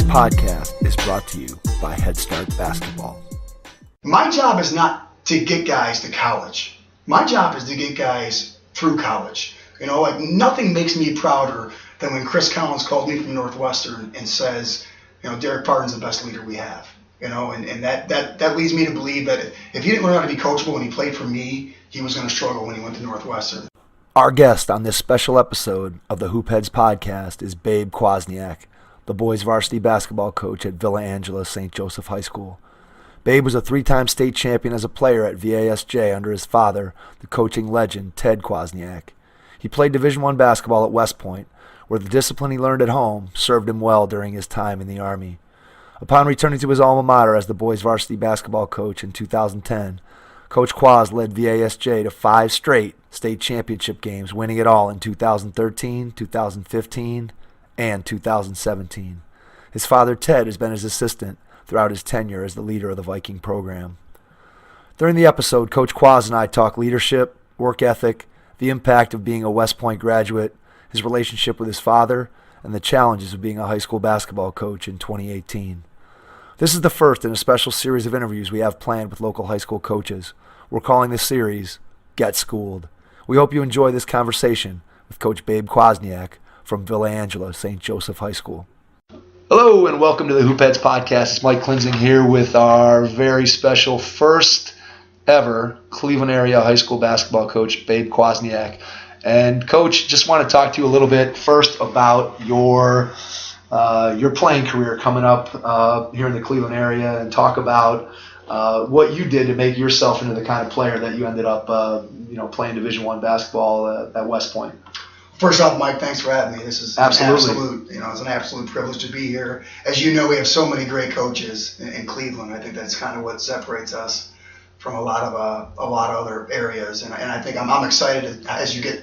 podcast is brought to you by Head Start Basketball. My job is not to get guys to college. My job is to get guys through college. Nothing makes me prouder than when Chris Collins called me from Northwestern and says, Derek Parton's the best leader we have. And that leads me to believe that if he didn't learn how to be coachable when he played for me, he was going to struggle when he went to Northwestern. Our guest on this special episode of the Hoopheads podcast is Babe Kwasniak, the boys varsity basketball coach at Villa Angela St. Joseph High School. Babe was a three-time state champion as a player at VASJ under his father, the coaching legend Ted Kwasniak. He played Division I basketball at West Point, where the discipline he learned at home served him well during his time in the Army. Upon returning to his alma mater as the boys varsity basketball coach in 2010, Coach Kwaz led VASJ to 5 straight state championship games, winning it all in 2013, 2015, and 2017. His father, Ted, has been his assistant throughout his tenure as the leader of the Viking program. During the episode, Coach Kwaz and I talk leadership, work ethic, the impact of being a West Point graduate, his relationship with his father, and the challenges of being a high school basketball coach in 2018. This is the first in a special series of interviews we have planned with local high school coaches. We're calling this series Get Schooled. We hope you enjoy this conversation with Coach Babe Kwasniak from Villa Angela St. Joseph High School. Hello and welcome to the Hoopheads podcast. It's Mike Klinzing here with our very special first ever Cleveland area high school basketball coach, Babe Kwasniak. And Coach, just want to talk to you a little bit first about your playing career coming up here in the Cleveland area, and talk about what you did to make yourself into the kind of player that you ended up playing Division I basketball at West Point. First off, Mike, thanks for having me. This is Absolutely. It's an absolute privilege to be here. As you know, we have so many great coaches in Cleveland. I think that's kind of what separates us from a lot of other areas, and I think I'm excited as you get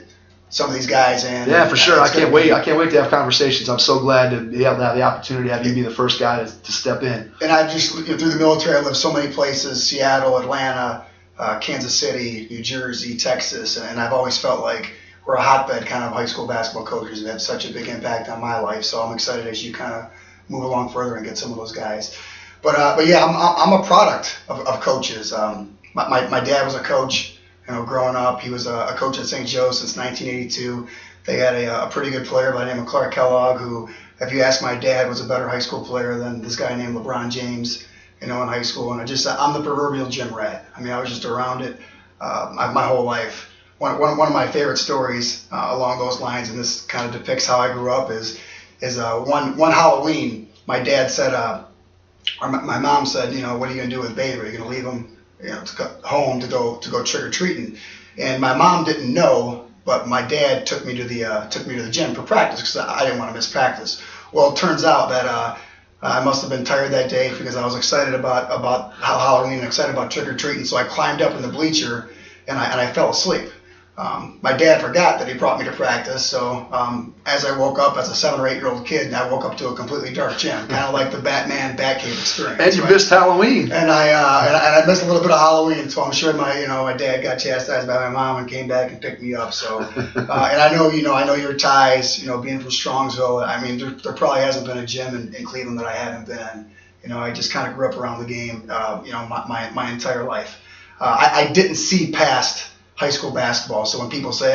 some of these guys in. Yeah, for sure. I can't wait to have conversations. I'm so glad to be able to have the opportunity to have you be the first guy to step in. And I've just, through the military, I lived so many places: Seattle, Atlanta, Kansas City, New Jersey, Texas, and I've always felt like we're a hotbed kind of high school basketball coaches that have such a big impact on my life. So I'm excited as you kind of move along further and get some of those guys. But yeah, I'm a product of coaches. My dad was a coach. Growing up, he was a coach at St. Joe since 1982. They had a pretty good player by the name of Clark Kellogg, who, if you ask my dad, was a better high school player than this guy named LeBron James, in high school. And I'm the proverbial gym rat. I was just around it my whole life. One of my favorite stories along those lines, and this kind of depicts how I grew up, is one Halloween, my dad said, or my mom said, what are you going to do with Babe? Are you going to leave him to go home to go trick-or-treating? And my mom didn't know, but my dad took me to the gym for practice because I didn't want to miss practice. Well, it turns out that I must have been tired that day because I was excited about Halloween and excited about trick-or-treating. So I climbed up in the bleacher and I fell asleep. My dad forgot that he brought me to practice, so as I woke up as a 7 or 8 year old kid, I woke up to a completely dark gym, kind of like the Batman Batcave experience. And you missed Halloween. And I missed a little bit of Halloween, so I'm sure my dad got chastised by my mom and came back and picked me up. So and I know your ties, being from Strongsville. There probably hasn't been a gym in Cleveland that I haven't been in. I just kind of grew up around the game, my entire life. I didn't see past high school basketball. So when people say,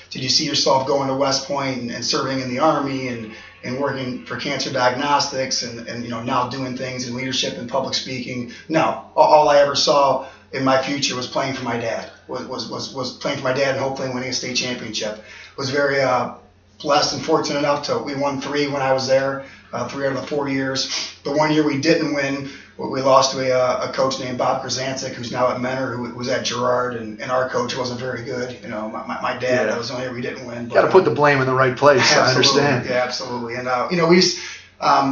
did you see yourself going to West Point and serving in the Army and working for cancer diagnostics and now doing things in leadership and public speaking? No. All I ever saw in my future was playing for my dad, was playing for my dad and hopefully winning a state championship. Was very blessed and fortunate enough we won 3 when I was there, 3 out of the 4 years. The 1 year we didn't win, we lost to a coach named Bob Krasancic, who's now at Mentor, who was at Girard, and our coach wasn't very good. My dad, that was the only year we didn't win. Got to put the blame in the right place. I understand. Yeah, absolutely. And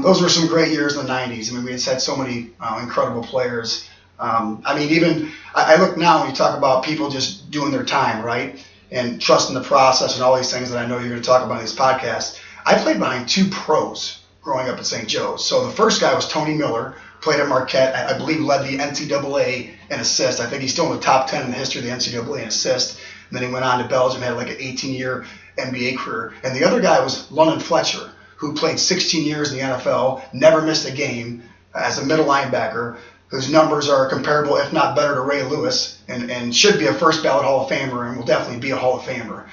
those were some great years in the 90s. We had so many incredible players. I look now when you talk about people just doing their time, right, and trusting the process and all these things that I know you're going to talk about in this podcast. I played behind 2 pros growing up at St. Joe's. So the first guy was Tony Miller, played at Marquette, I believe led the NCAA in assists. I think he's still in the top 10 in the history of the NCAA in assists. And then he went on to Belgium, had like an 18-year NBA career. And the other guy was London Fletcher, who played 16 years in the NFL, never missed a game as a middle linebacker, whose numbers are comparable, if not better, to Ray Lewis, and should be a first ballot Hall of Famer and will definitely be a Hall of Famer.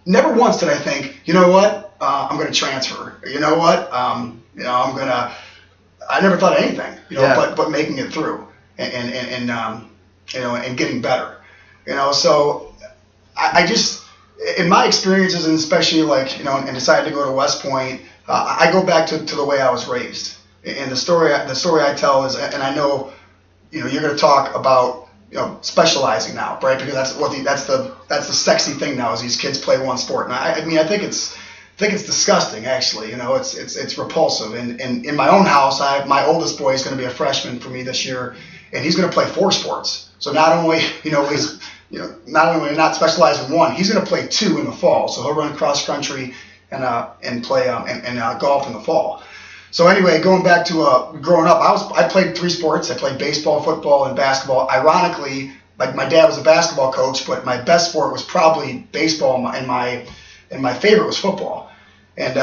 Never once did I think, you know what, I'm going to transfer. You know what, I never thought of anything, but making it through and getting better. So I just, in my experiences, and especially and decided to go to West Point, I go back to the way I was raised. And the story I tell is, and I know, you're going to talk about, specializing now, right? Because that's the sexy thing now is these kids play one sport. And I think it's disgusting, actually. It's repulsive. And in my own house, my oldest boy is going to be a freshman for me this year, and he's going to play 4 sports. So not only, he's not only not specialized in one, he's going to play 2 in the fall. So he'll run cross country and play golf in the fall. So anyway, going back to growing up, I played 3 sports. I played baseball, football, and basketball. Ironically, my dad was a basketball coach, but my best sport was probably baseball, and my favorite was football. And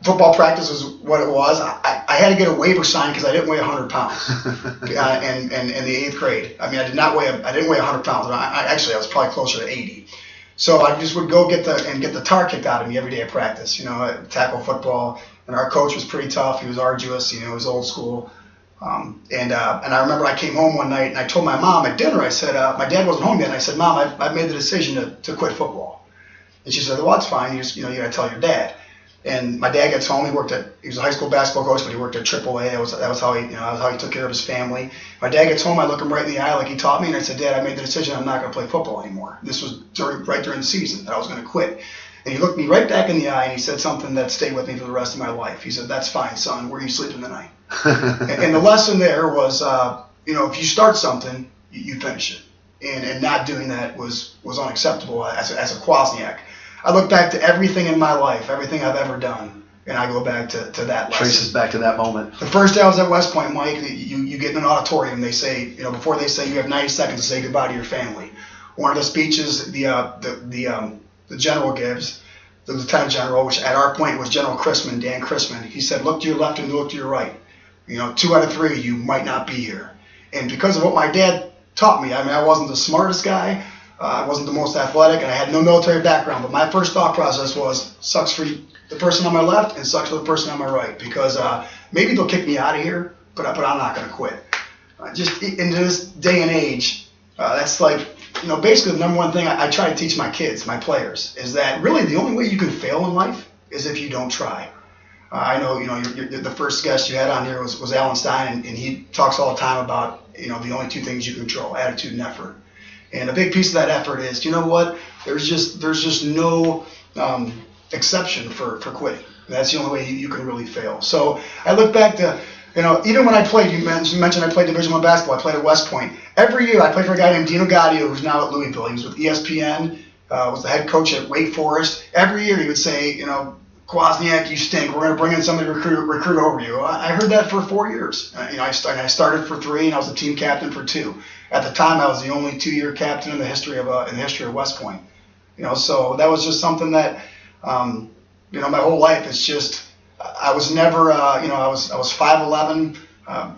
football practice was what it was. I had to get a waiver signed because I didn't weigh 100 pounds. in the 8th grade, I didn't weigh 100 pounds. I was probably closer to 80. So I just would go get the tar kicked out of me every day at practice. Tackle football. And our coach was pretty tough. He was arduous. He was old school. And I remember I came home one night and I told my mom at dinner. I said, my dad wasn't home yet. And I said, Mom, I've made the decision to quit football. And she said, well, that's fine. You got to tell your dad. And my dad gets home. He was a high school basketball coach, but he worked at AAA. That was how he took care of his family. My dad gets home. I look him right in the eye like he taught me, and I said, Dad, I made the decision. I'm not going to play football anymore. This was right during the season that I was going to quit. And he looked me right back in the eye and he said something that stayed with me for the rest of my life. He said, that's fine, son. Where are you sleeping tonight? And the lesson there was, if you start something, you finish it. And not doing that was unacceptable as a Kwasniak. I look back to everything in my life, everything I've ever done, and I go back to that lesson. Traces back to that moment. The first day I was at West Point, Mike, you get in an auditorium. They say, before they say you have 90 seconds to say goodbye to your family. One of the speeches the general gives, the lieutenant general, which at our point was General Dan Chrisman, he said, look to your left and look to your right. 2 out of 3, you might not be here. And because of what my dad taught me, I wasn't the smartest guy, I wasn't the most athletic, and I had no military background, but my first thought process was, sucks for the person on my left and sucks for the person on my right, because maybe they'll kick me out of here, but I'm not going to quit. Just in this day and age, that's basically the number one thing I try to teach my kids, my players, is that really the only way you can fail in life is if you don't try. I know, the first guest you had on here was Alan Stein, and he talks all the time about, the only 2 things you control, attitude and effort. And a big piece of that effort is, there's just no exception for quitting. That's the only way you can really fail. So I look back to, even when I played, you mentioned I played Division I basketball. I played at West Point. Every year I played for a guy named Dino Gaudio, who's now at Louisville. He was with ESPN, was the head coach at Wake Forest. Every year he would say, Kwasniak, you stink. We're going to bring in somebody to recruit over you. I heard that for 4 years. I started for 3, and I was the team captain for 2. At the time, I was the only 2-year captain in the history of West Point. So that was just something that, my whole life is just. I was never, I was 5'11",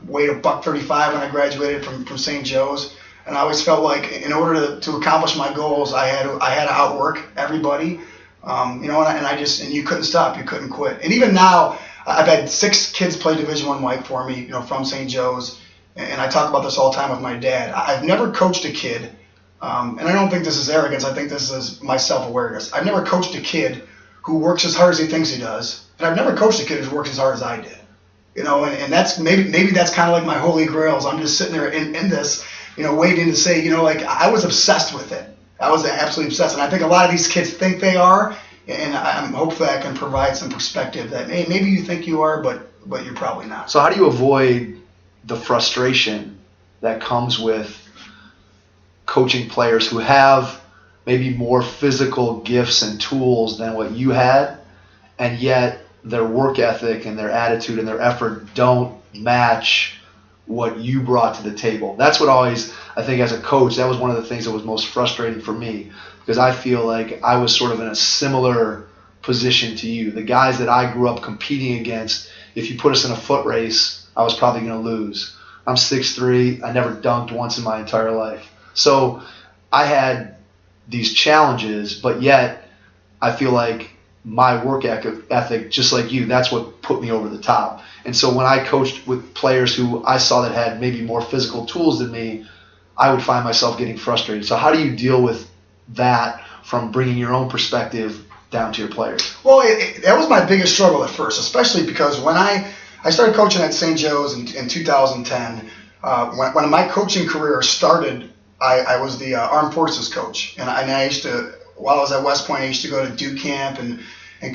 weighed $135 when I graduated from St. Joe's, and I always felt like in order to accomplish my goals, I had to outwork everybody, and you couldn't stop, you couldn't quit. And even now, I've had 6 kids play Division I Mike for me, from St. Joe's, and I talk about this all the time with my dad. I've never coached a kid, and I don't think this is arrogance. I think this is my self-awareness. I've never coached a kid who works as hard as he thinks he does. And I've never coached a kid who works as hard as I did, and that's maybe that's kind of like my holy grails. I'm just sitting there in this, waiting to say, I was obsessed with it. I was absolutely obsessed, and I think a lot of these kids think they are, and I'm hopefully I can provide some perspective that maybe you think you are, but you're probably not. So how do you avoid the frustration that comes with coaching players who have maybe more physical gifts and tools than what you had, and yet their work ethic and their attitude and their effort don't match what you brought to the table? That's what always, I think as a coach, that was one of the things that was most frustrating for me, because I feel like I was sort of in a similar position to you? The guys that I grew up competing against, if you put us in a foot race, I was probably going to lose. I'm 6'3". I never dunked once in my entire life. So I had these challenges, but yet I feel like my work ethic, just like you, that's what put me over the top. And so when I coached with players who I saw that had maybe more physical tools than me, I would find myself getting frustrated. So how do you deal with that from bringing your own perspective down to your players? Well, that was my biggest struggle at first, especially because when I started coaching at St. Joe's in 2010. When my coaching career started, I was the Armed Forces coach, and I used to, while I was at West Point, I used to go to Duke camp and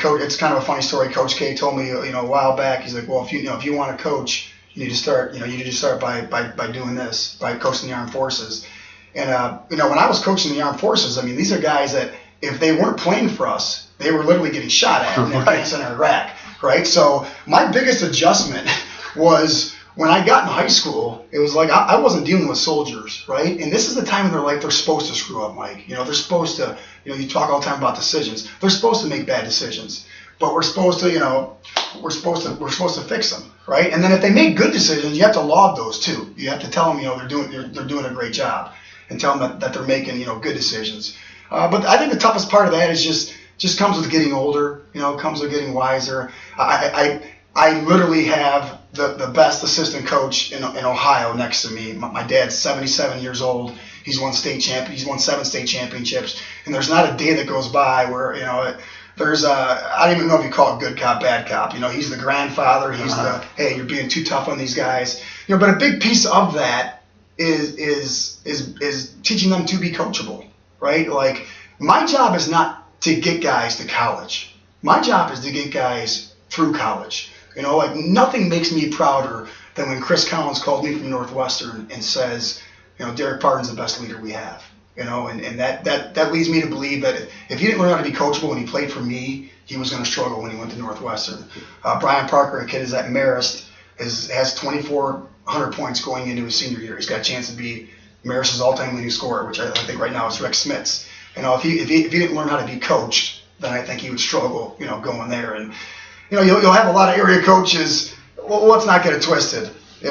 coach. It's kind of a funny story. Coach K told me, a while back. He's like, well, if you want to coach, you need to start by doing this, by coaching the Armed Forces. And when I was coaching the Armed Forces, I mean, these are guys that if they weren't playing for us, they were literally getting shot at in Afghanistan and Iraq. Right. So my biggest adjustment was when I got in high school, it was like I wasn't dealing with soldiers, right? And this is the time in their life they're supposed to screw up, Mike. They're supposed to, you talk all the time about decisions. They're supposed to make bad decisions, but we're supposed to, we're supposed to fix them, right? And then if they make good decisions, you have to laud those too. You have to tell them, they're doing a great job, and tell them that they're making, good decisions. But I think the toughest part of that is just comes with getting older, comes with getting wiser. I literally have the best assistant coach in Ohio next to me. My dad's 77 years old. He's won 7 state championships, and there's not a day that goes by where there's I don't even know if you call it good cop, bad cop. He's the grandfather. He's the, hey, you're being too tough on these guys. But a big piece of that is teaching them to be coachable, right? Like, my job is not to get guys to college. My job is to get guys through college. Like, nothing makes me prouder than when Chris Collins called me from Northwestern and says, Derek Parton's the best leader we have. And that leads me to believe that if he didn't learn how to be coachable when he played for me, he was going to struggle when he went to Northwestern. Brian Parker, a kid is at Marist, has 2,400 points going into his senior year. He's got a chance to be Marist's all-time leading scorer, which I think right now is Rex Smith's. If he didn't learn how to be coached, then I think he would struggle, going there. And you'll have a lot of area coaches. Well, let's not get it twisted. They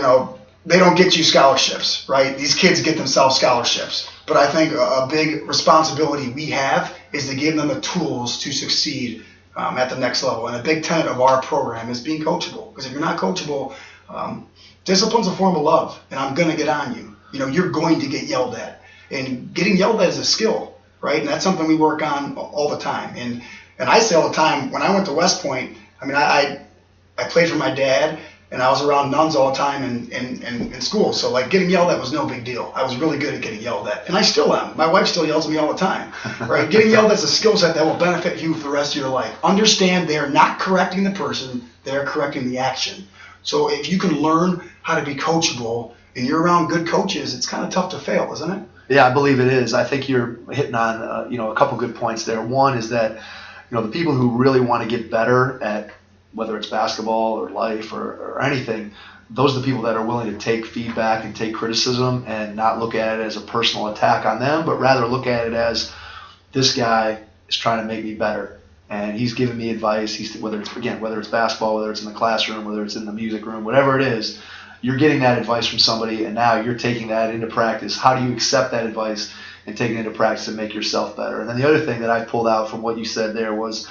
don't get you scholarships, right? These kids get themselves scholarships. But I think a big responsibility we have is to give them the tools to succeed at the next level. And a big tenet of our program is being coachable. Because if you're not coachable, discipline's a form of love, and I'm going to get on you. You're going to get yelled at. And getting yelled at is a skill, right? And that's something we work on all the time. And I say all the time, when I went to West Point, I played for my dad, and I was around nuns all the time in school. So, like, getting yelled at was no big deal. I was really good at getting yelled at. And I still am. My wife still yells at me all the time. Right? Getting yelled at is a skill set that will benefit you for the rest of your life. Understand they are not correcting the person. They are correcting the action. So if you can learn how to be coachable and you're around good coaches, it's kind of tough to fail, isn't it? Yeah, I believe it is. I think you're hitting on a couple good points there. One is that the people who really want to get better at whether it's basketball or life or anything, those are the people that are willing to take feedback and take criticism and not look at it as a personal attack on them, but rather look at it as, this guy is trying to make me better, and he's giving me advice. Whether it's basketball, whether it's in the classroom, whether it's in the music room, whatever it is, you're getting that advice from somebody, and now you're taking that into practice. How do you accept that advice and take it into practice and make yourself better? And then the other thing that I pulled out from what you said there was,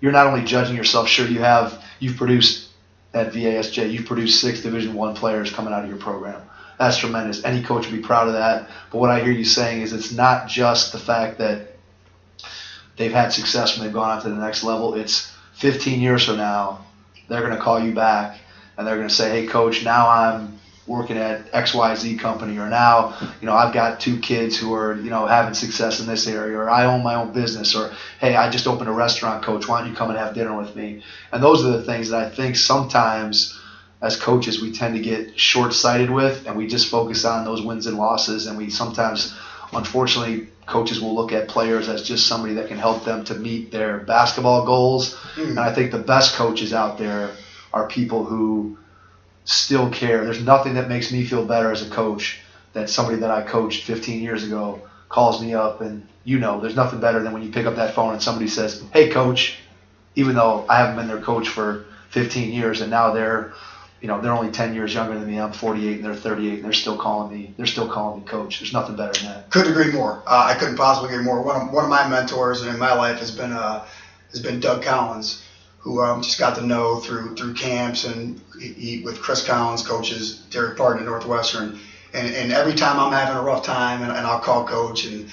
you're not only judging yourself. Sure, you've produced at VASJ, you've produced 6 Division I players coming out of your program. That's tremendous. Any coach would be proud of that. But what I hear you saying is it's not just the fact that they've had success when they've gone on to the next level. It's 15 years from now, they're going to call you back and they're going to say, hey, coach, now I'm working at XYZ company, or now, I've got 2 kids who are, having success in this area, or I own my own business, or, hey, I just opened a restaurant, coach, why don't you come and have dinner with me? And those are the things that I think sometimes as coaches we tend to get short-sighted with, and we just focus on those wins and losses, and we sometimes, unfortunately, coaches will look at players as just somebody that can help them to meet their basketball goals. And I think the best coaches out there are people who still care. There's nothing that makes me feel better as a coach than somebody that I coached 15 years ago calls me up and there's nothing better than when you pick up that phone and somebody says, "Hey, coach," even though I haven't been their coach for 15 years, and now they're only 10 years younger than me. I'm 48 and they're 38, and they're still calling me coach. There's nothing better than that. Couldn't agree more. I couldn't possibly agree more. One of my mentors in my life has been Doug Collins, who just got to know through camps, and he with Chris Collins coaches Derek Barton at Northwestern. And every time I'm having a rough time, and I'll call Coach and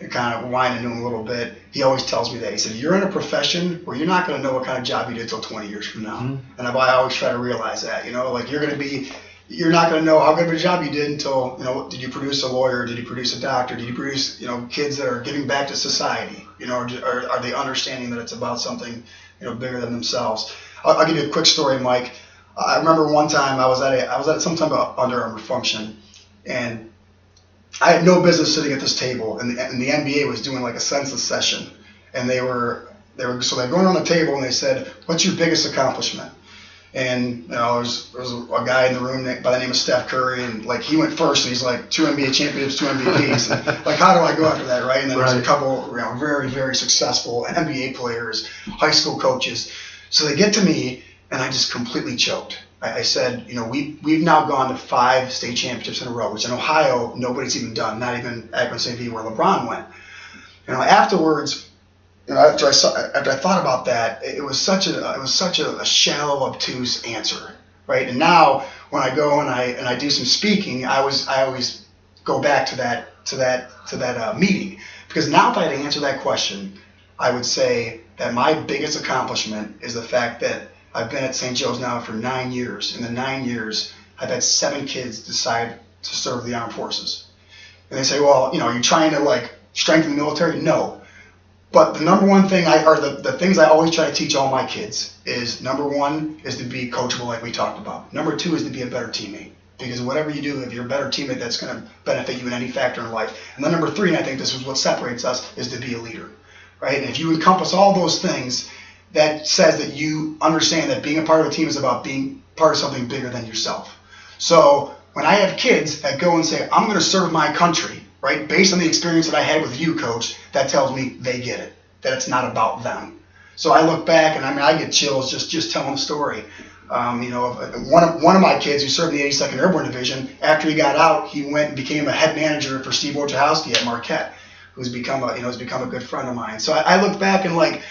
kind of whine into him a little bit, he always tells me that. He said, "You're in a profession where you're not going to know what kind of job you did till 20 years from now." Mm-hmm. And I always try to realize that, like you're not going to know how good of a job you did until, did you produce a lawyer? Did you produce a doctor? Did you produce, kids that are giving back to society? Or are they understanding that it's about something, bigger than themselves? I'll give you a quick story, Mike. I remember one time I was at some type of Under Armour function, and I had no business sitting at this table, and the NBA was doing like a census session, and they were going around the table, and they said, "What's your biggest accomplishment?" And there was a guy in the room by the name of Steph Curry, and like he went first, and he's like 2 NBA championships, 2 MVPs, and like how do I go after that, right? And then there's a couple very, very successful NBA players, high school coaches. So they get to me, and I just completely choked. I said, we've now gone to 5 state championships in a row, which in Ohio nobody's even done, not even Akron St. V where LeBron went. Afterwards, after I thought about that, it was such a shallow, obtuse answer, right? And now when I go and I do some speaking, I always go back to that meeting, because now if I had to answer that question, I would say that my biggest accomplishment is the fact that I've been at St. Joe's now for 9 years. In the 9 years, I've had 7 kids decide to serve the armed forces. And they say, "Well, are you trying to strengthen the military?" No. But the number one thing the things I always try to teach all my kids is, number 1 is to be coachable, like we talked about. Number 2 is to be a better teammate. Because whatever you do, if you're a better teammate, that's going to benefit you in any factor in life. And then number 3, and I think this is what separates us, is to be a leader, right? And if you encompass all those things, that says that you understand that being a part of a team is about being part of something bigger than yourself. So when I have kids that go and say, "I'm going to serve my country," right, based on the experience that I had with you, Coach, that tells me they get it, that it's not about them. So I look back, and I get chills just telling the story. One of my kids who served in the 82nd Airborne Division, after he got out, he went and became a head manager for Steve Wojciechowski at Marquette, who's become a good friend of mine. So I look back and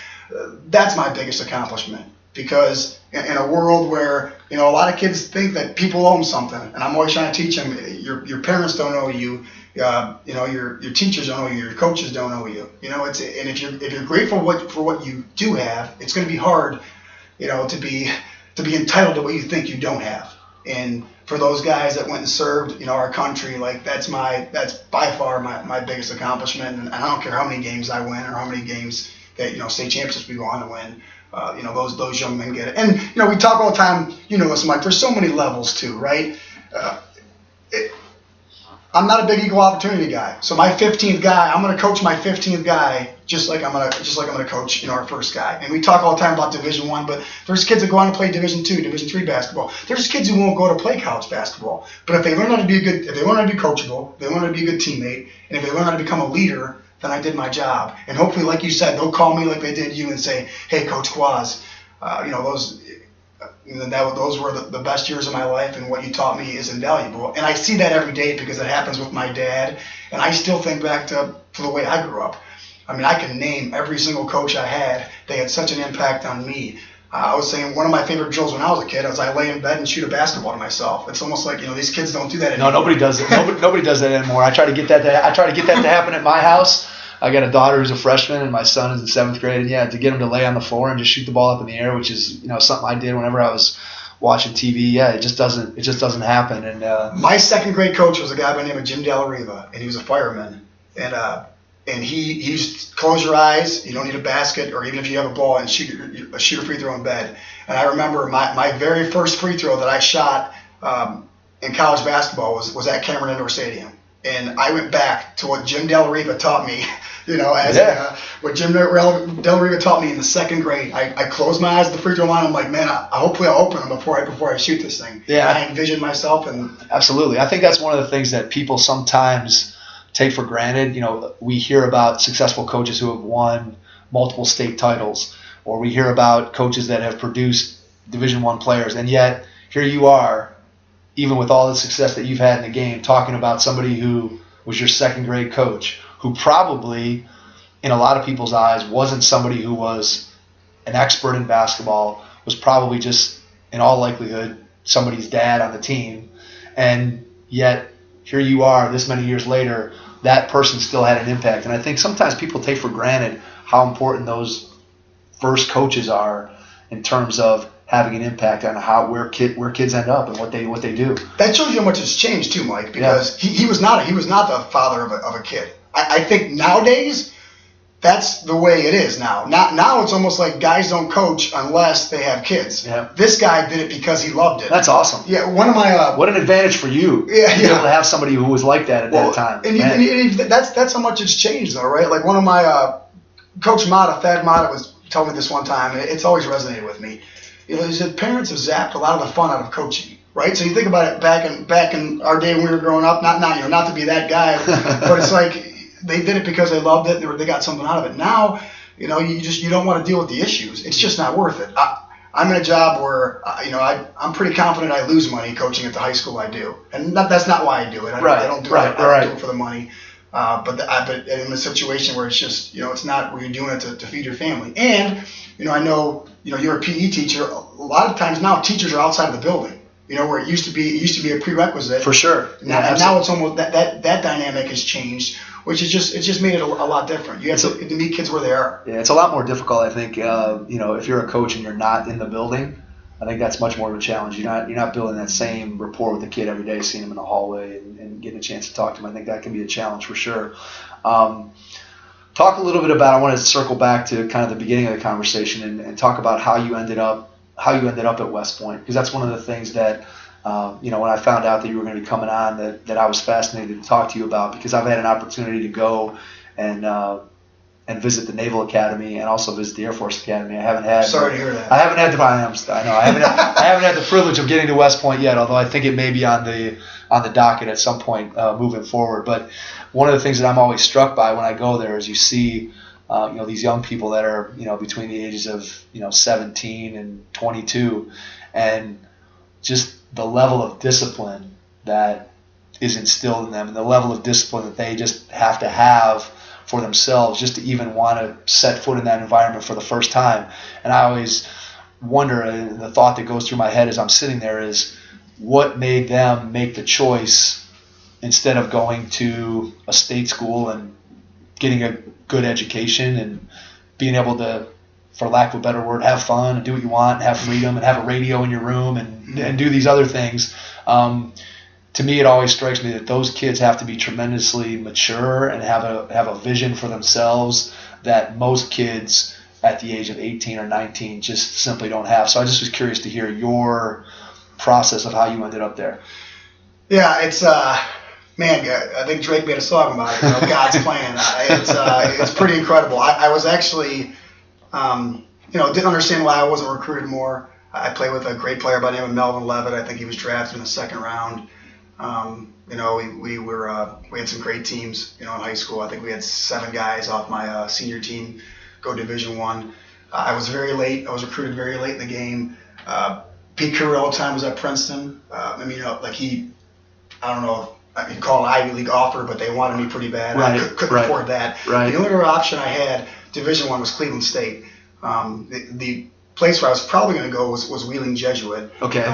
that's my biggest accomplishment, because in a world where a lot of kids think that people owe them something, and I'm always trying to teach them, your parents don't owe you, your teachers don't owe you, your coaches don't owe you. And if you're grateful for what you do have, it's going to be hard, to be entitled to what you think you don't have. And for those guys that went and served, our country, that's by far my biggest accomplishment. And I don't care how many games I win or how many games that state championships we go on to win. Those young men get it. And we talk all the time. This, Mike. There's so many levels too, right? I'm not a big equal opportunity guy. So my 15th guy, I'm going to coach my 15th guy just like I'm going to coach our first guy. And we talk all the time about Division I, but there's kids that go on to play Division II, Division III basketball. There's kids who won't go to play college basketball. But if they learn how to be if they learn how to be coachable, if they learn how to be a good teammate, and if they learn how to become a leader, then I did my job. And hopefully, like you said, they'll call me like they did you and say, "Hey, Coach Kwaz, those were the best years of my life, and what you taught me is invaluable." And I see that every day because it happens with my dad. And I still think back to the way I grew up. I can name every single coach I had. They had such an impact on me. I was saying one of my favorite drills when I was a kid was I lay in bed and shoot a basketball to myself. It's almost like these kids don't do that anymore. No, nobody does it. Nobody does that anymore. I try to get that to happen at my house. I got a daughter who's a freshman and my son is in 7th grade. And to get him to lay on the floor and just shoot the ball up in the air, which is something I did whenever I was watching TV. It just doesn't happen. And my 2nd grade coach was a guy by the name of Jim Dellariva, and he was a fireman. And he used to close your eyes. You don't need a basket, or even if you have a ball, and shoot a free throw in bed. And I remember my very first free throw that I shot in college basketball was at Cameron Indoor Stadium. And I went back to what Jim Dellariva taught me, what Jim Dellariva taught me in the 2nd grade. I closed my eyes at the free throw line. I'm like, man, hopefully I'll open them before I shoot this thing. Yeah. And I envisioned myself. And absolutely. I think that's one of the things that people sometimes take for granted. We hear about successful coaches who have won multiple state titles, or we hear about coaches that have produced Division I players, and yet here you are, even with all the success that you've had in the game, talking about somebody who was your second grade coach, who probably, in a lot of people's eyes, wasn't somebody who was an expert in basketball, was probably just, in all likelihood, somebody's dad on the team. And yet, here you are, this many years later, that person still had an impact. And I think sometimes people take for granted how important those first coaches are in terms of having an impact on where kids end up and what they do. That shows you how much it's changed too, Mike, because he was not the father of a kid. I think nowadays that's the way it is now. Now it's almost like guys don't coach unless they have kids. Yeah. This guy did it because he loved it. That's awesome. Yeah, one of my what an advantage for you. Yeah, to be able to have somebody who was like that at that time. And that's how much it's changed, though, right? Like one of my Coach Mata, Thad Mata, was telling me this one time, and it's always resonated with me. He said parents have zapped a lot of the fun out of coaching, right? So you think about it back in our day when we were growing up. Not to be that guy, but it's like they did it because they loved it. They got something out of it. Now, you don't want to deal with the issues. It's just not worth it. I'm in a job where I'm pretty confident I lose money coaching at the high school I do, and that's not why I do it. I don't do it for the money. But in a situation where it's just it's not where you're doing it to feed your family. And I know you're a PE teacher. A lot of times now teachers are outside of the building. Where it used to be a prerequisite. For sure. Now it's almost that dynamic has changed, which is just made it a lot different. You have to meet kids where they are. Yeah, it's a lot more difficult, I think. If you're a coach and you're not in the building, I think that's much more of a challenge. You're not building that same rapport with the kid every day, seeing him in the hallway and getting a chance to talk to him. I think that can be a challenge for sure. Talk a little bit about. I want to circle back to kind of the beginning of the conversation and talk about how you ended up at West Point, because that's one of the things that when I found out that you were going to be coming on, that I was fascinated to talk to you about, because I've had an opportunity to go and visit the Naval Academy and also visit the Air Force Academy. I haven't had. Sorry to hear that. I haven't had the privilege of getting to West Point yet, although I think it may be on the docket at some point moving forward. But one of the things that I'm always struck by when I go there is you see these young people that are between the ages of 17 and 22, and just the level of discipline that is instilled in them, and the level of discipline that they just have to have for themselves just to even want to set foot in that environment for the first time. And I always wonder, and the thought that goes through my head as I'm sitting there is, what made them make the choice instead of going to a state school and getting a good education and being able to, for lack of a better word, have fun and do what you want, and have freedom and have a radio in your room and do these other things. To me, it always strikes me that those kids have to be tremendously mature and have a vision for themselves that most kids at the age of 18 or 19 just simply don't have. So I just was curious to hear your process of how you ended up there. Yeah, it's man, I think Drake made a song about it. God's plan. It's pretty incredible. I was actually, didn't understand why I wasn't recruited more. I played with a great player by the name of Melvin Levitt. I think he was drafted in the second round. We had some great teams, in high school. I think we had 7 guys off my senior team go Division I. I was very late. I was recruited very late in the game. Pete Carroll at the time was at Princeton. I don't know if you call it an Ivy League offer, but they wanted me pretty bad. Right, I couldn't afford that. Right. The only other option I had, Division I, was Cleveland State. The place where I was probably going to go was Wheeling Jesuit. Okay.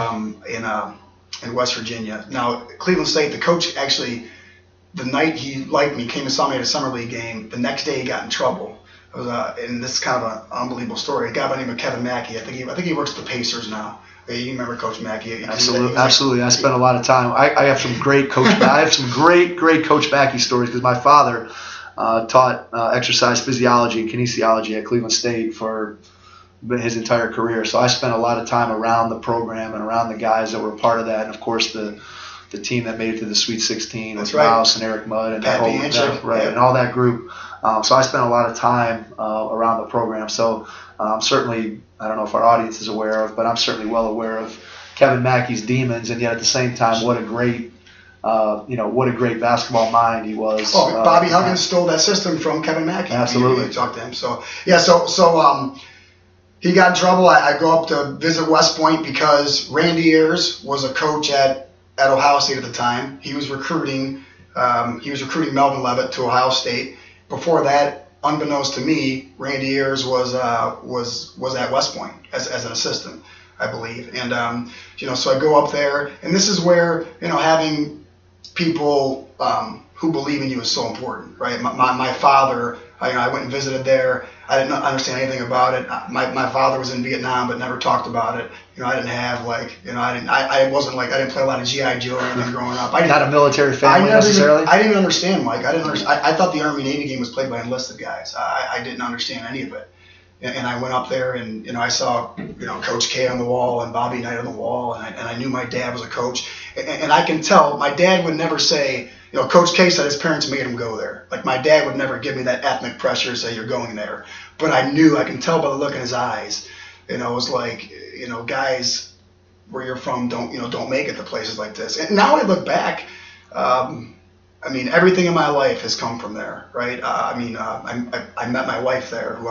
In West Virginia. Now, Cleveland State, the coach actually, the night he liked me, came and saw me at a summer league game. The next day he got in trouble. It was, and this is kind of an unbelievable story. A guy by the name of Kevin Mackey. I think he works at the Pacers now. You remember Coach Mackey? Absolutely. I spent a lot of time. I have some great coach. I have some great Coach Mackey stories, because my father taught exercise physiology and kinesiology at Cleveland State for his entire career. So I spent a lot of time around the program and around the guys that were a part of that, and of course the team that made it to the Sweet 16 with Mouse and Eric Mudd and and all that group. So I spent a lot of time around the program. So certainly, I don't know if our audience is aware of, but I'm certainly well aware of Kevin Mackey's demons, and yet at the same time, what a great what a great basketball mind he was. Oh, Bobby Huggins stole that system from Kevin Mackey. Absolutely. You talked to him. So he got in trouble. I go up to visit West Point because Randy Ayers was a coach at Ohio State at the time. He was recruiting Melvin Levitt to Ohio State. Before that, unbeknownst to me, Randy Ayers was at West Point as an assistant, I believe. And so I go up there, and this is where having people who believe in you is so important, right? My father, I went and visited there. I didn't understand anything about it. My father was in Vietnam, but never talked about it. I didn't have I didn't play a lot of G.I. Joe or anything growing up. Not a military family necessarily? I didn't understand, Mike. I thought the Army-Navy game was played by enlisted guys. I didn't understand any of it. And I went up there and, I saw, Coach K on the wall and Bobby Knight on the wall. And I knew my dad was a coach. And I can tell my dad would never say, Coach K said his parents made him go there. Like my dad would never give me that ethnic pressure to say you're going there. But I can tell by the look in his eyes, it was like, guys where you're from don't make it to places like this. And now I look back, everything in my life has come from there, right? I met my wife there, who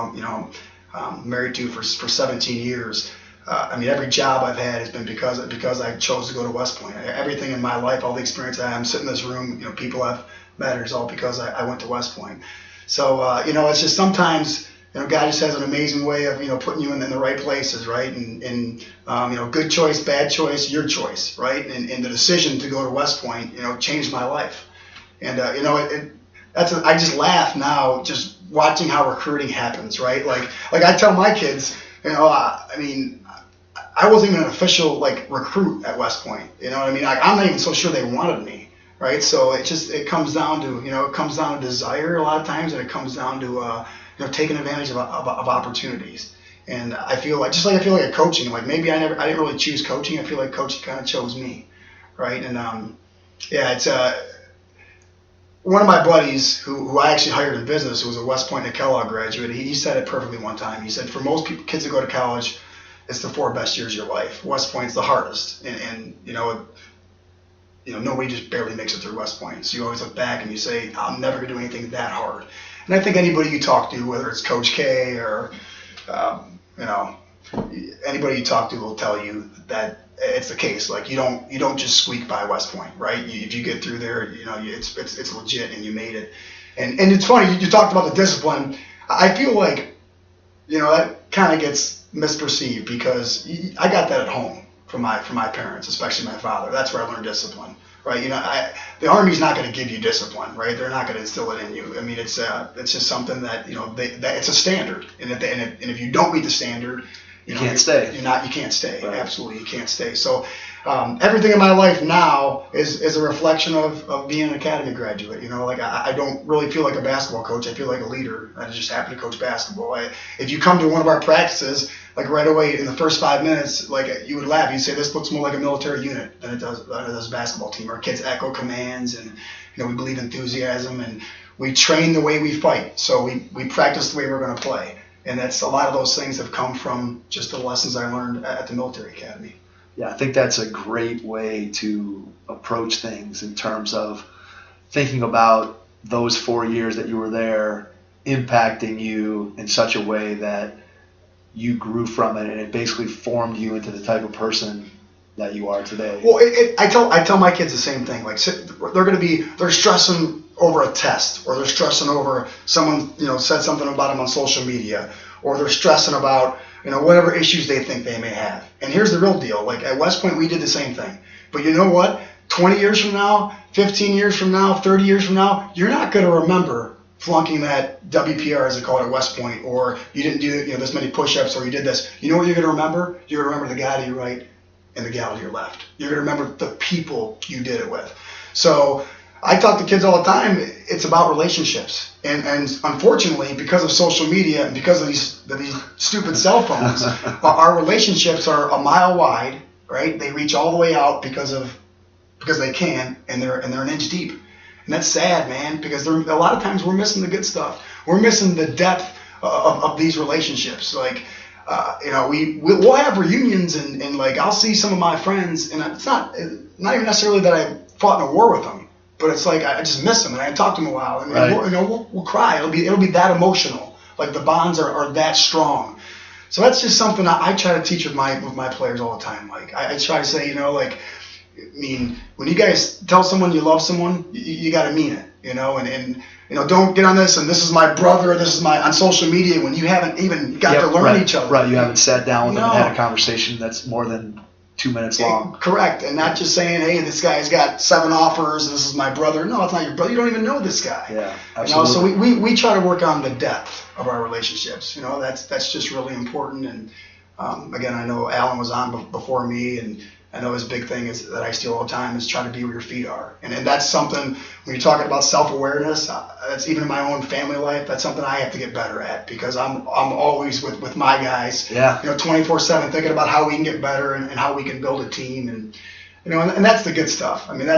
I'm married to for 17 years. Every job I've had has been because I chose to go to West Point. Everything in my life, all the experience I'm sitting in this room, people I've met, is all because I went to West Point. So, it's just sometimes, God just has an amazing way of, putting you in the right places, right? And good choice, bad choice, your choice, right? And the decision to go to West Point, changed my life. And, I just laugh now just watching how recruiting happens, right? Like I tell my kids, I wasn't even an official recruit at West Point. You know what I mean? I'm not even so sure they wanted me, right? So it comes down to desire a lot of times, and it comes down to taking advantage of opportunities. And I feel like a coaching, maybe I didn't really choose coaching. I feel like coaching kind of chose me, right? And it's one of my buddies who I actually hired in business, who was a West Point and Kellogg graduate. He said it perfectly one time. He said, for most kids that go to college, it's the 4 best years of your life. West Point's the hardest, and nobody just barely makes it through West Point. So you always look back and you say, I'm never gonna do anything that hard. And I think anybody you talk to, whether it's Coach K or anybody you talk to, will tell you that it's the case. Like you don't just squeak by West Point, right? If you get through there, it's legit and you made it. And it's funny, you talked about the discipline. I feel like that kind of gets misperceived because I got that at home from my parents, especially my father. That's where I learned discipline, right? The Army's not going to give you discipline, right? They're not going to instill it in you. It's just something that that it's a standard, and if you don't meet the standard, you can't stay. You can't stay. Right. Absolutely, you can't stay. So everything in my life now is a reflection of being an academy graduate. I don't really feel like a basketball coach. I feel like a leader. I just happen to coach basketball. If you come to one of our practices, right away in the first 5 minutes, you would laugh. You'd say, this looks more like a military unit than it does a basketball team. Our kids echo commands, and we believe in enthusiasm, and we train the way we fight. So we practice the way we're going to play. And that's a lot of those things have come from just the lessons I learned at the military academy. Yeah, I think that's a great way to approach things in terms of thinking about those 4 years that you were there impacting you in such a way that you grew from it, and it basically formed you into the type of person that you are today. Well, I tell my kids the same thing. They're stressing over a test, or they're stressing over someone said something about them on social media, or they're stressing about whatever issues they think they may have. And here's the real deal. At West Point, we did the same thing. But you know what? 20 years from now, 15 years from now, 30 years from now, you're not going to remember flunking that WPR, as they call it, at West Point, or you didn't do this many push-ups, or you did this. You know what you're going to remember? You're going to remember the guy to your right and the gal to your left. You're going to remember the people you did it with. So I talk to kids all the time. It's about relationships, and unfortunately, because of social media and because of these stupid cell phones, our relationships are a mile wide. Right? They reach all the way out because they can, and they're an inch deep, and that's sad, man. Because a lot of times we're missing the good stuff. We're missing the depth of these relationships. We'll have reunions, and I'll see some of my friends, and it's not even necessarily that I fought in a war with him, but it's like I just miss him and I haven't talked to him in a while, and we'll cry. It'll be that emotional. Like the bonds are that strong. So that's just something I try to teach with my players all the time. Like I try to say, when you guys tell someone you love someone, you got to mean it, and don't get on this and this is my brother, this is my on social media when you haven't even got to learn each other. Right, you haven't sat down with them and had a conversation that's more than 2 minutes long. Correct, and not just saying, hey, this guy's got 7 offers, this is my brother. No, it's not your brother. You don't even know this guy. Yeah, absolutely. So we try to work on the depth of our relationships. That's just really important. And again, I know Alan was on before me, and I know his big thing is that I steal all the time is try to be where your feet are. And that's something, when you're talking about self-awareness, that's even in my own family life, that's something I have to get better at, because I'm always with my guys, 24/7 thinking about how we can get better and how we can build a team. And, and that's the good stuff. I mean,